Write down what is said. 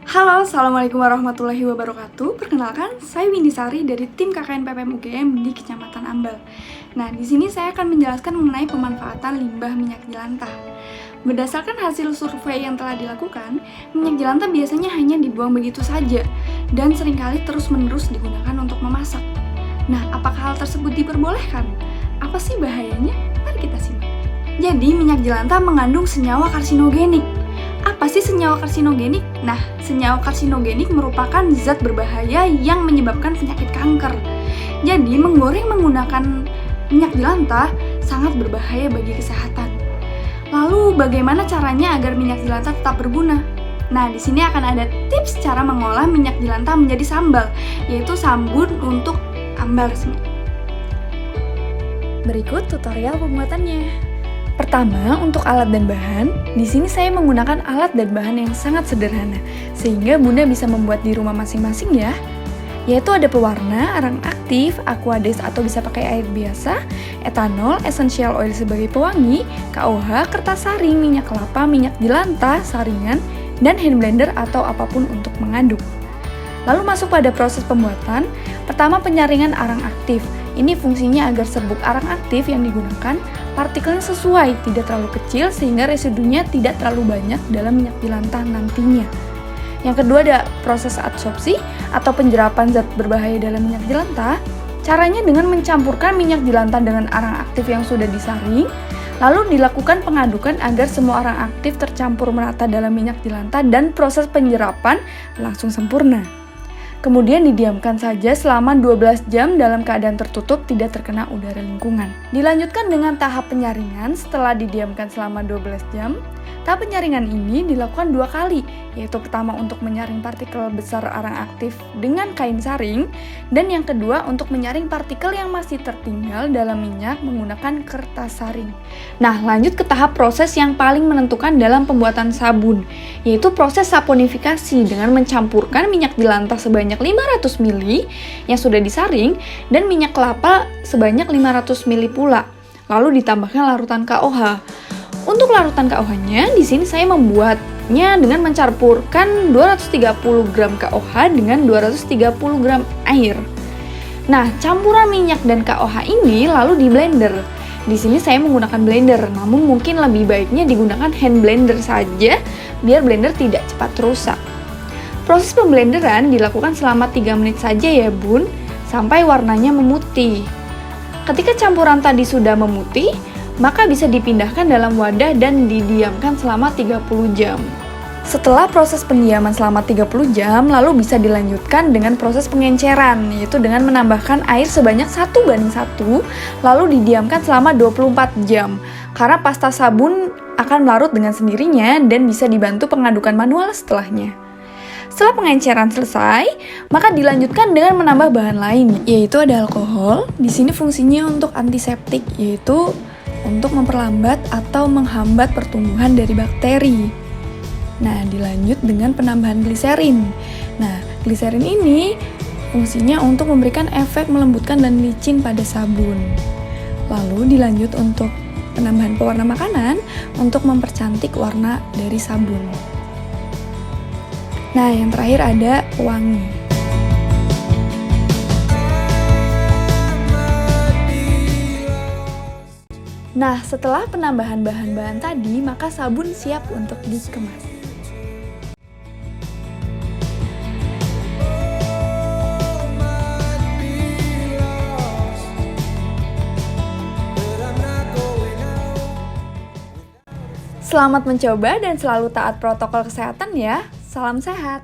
Halo, Assalamualaikum warahmatullahi wabarakatuh. Perkenalkan, saya Windy Sari dari tim KKN PPM UGM di Kecamatan Ambal. Nah, di sini saya akan menjelaskan mengenai pemanfaatan limbah minyak jelantah. Berdasarkan hasil survei yang telah dilakukan, minyak jelantah biasanya hanya dibuang begitu saja dan seringkali terus-menerus digunakan untuk memasak. Nah, apakah hal tersebut diperbolehkan? Apa sih bahayanya? Mari kita simak. Jadi, minyak jelantah mengandung senyawa karsinogenik. Apa sih senyawa karsinogenik? Nah, senyawa karsinogenik merupakan zat berbahaya yang menyebabkan penyakit kanker. Jadi, menggoreng menggunakan minyak jelantah sangat berbahaya bagi kesehatan. Lalu, bagaimana caranya agar minyak jelantah tetap berguna? Nah, di sini akan ada tips cara mengolah minyak jelantah menjadi sambal, yaitu sabun untuk ambal resmi. Berikut tutorial pembuatannya. Pertama, untuk alat dan bahan, di sini saya menggunakan alat dan bahan yang sangat sederhana, sehingga Bunda bisa membuat di rumah masing-masing ya. Yaitu ada pewarna, arang aktif, aquades atau bisa pakai air biasa, etanol, essential oil sebagai pewangi, KOH, kertas saring, minyak kelapa, minyak jelantah, saringan, dan hand blender atau apapun untuk mengaduk. Lalu masuk pada proses pembuatan. Pertama, penyaringan arang aktif. Ini fungsinya agar serbuk arang aktif yang digunakan partikelnya sesuai, tidak terlalu kecil sehingga residunya tidak terlalu banyak dalam minyak jelantah nantinya. Yang kedua ada proses adsorpsi atau penyerapan zat berbahaya dalam minyak jelantah. Caranya dengan mencampurkan minyak jelantah dengan arang aktif yang sudah disaring, lalu dilakukan pengadukan agar semua arang aktif tercampur merata dalam minyak jelantah dan proses penyerapan langsung sempurna. Kemudian didiamkan saja selama 12 jam dalam keadaan tertutup, tidak terkena udara lingkungan. Dilanjutkan dengan tahap penyaringan setelah didiamkan selama 12 jam. Tahap penyaringan ini dilakukan 2 kali, yaitu pertama untuk menyaring partikel besar arang aktif dengan kain saring, dan yang kedua untuk menyaring partikel yang masih tertinggal dalam minyak menggunakan kertas saring. Nah, lanjut ke tahap proses yang paling menentukan dalam pembuatan sabun, yaitu proses saponifikasi dengan mencampurkan minyak jelantah sebanyak 500 ml yang sudah disaring dan minyak kelapa sebanyak 500 ml pula. Lalu ditambahkan larutan KOH. Untuk larutan KOH-nya, di sini saya membuatnya dengan mencampurkan 230 gram KOH dengan 230 gram air. Nah, campuran minyak dan KOH ini lalu di blender. Di sini saya menggunakan blender, namun mungkin lebih baiknya digunakan hand blender saja biar blender tidak cepat rusak. Proses pemblenderan dilakukan selama 3 menit saja ya Bun, sampai warnanya memutih. Ketika campuran tadi sudah memutih, maka bisa dipindahkan dalam wadah dan didiamkan selama 30 jam. Setelah proses pendiaman selama 30 jam, lalu bisa dilanjutkan dengan proses pengenceran, yaitu dengan menambahkan air sebanyak 1:1, lalu didiamkan selama 24 jam. Karena pasta sabun akan melarut dengan sendirinya dan bisa dibantu pengadukan manual setelahnya. Setelah pengenceran selesai, maka dilanjutkan dengan menambah bahan lain, yaitu ada alkohol. Di sini fungsinya untuk antiseptik, yaitu untuk memperlambat atau menghambat pertumbuhan dari bakteri. Nah, dilanjut dengan penambahan gliserin. Nah, gliserin ini fungsinya untuk memberikan efek melembutkan dan licin pada sabun. Lalu dilanjut untuk penambahan pewarna makanan untuk mempercantik warna dari sabun. Nah, yang terakhir ada pewangi. Nah, setelah penambahan bahan-bahan tadi, maka sabun siap untuk dikemas. Selamat mencoba dan selalu taat protokol kesehatan ya. Salam sehat.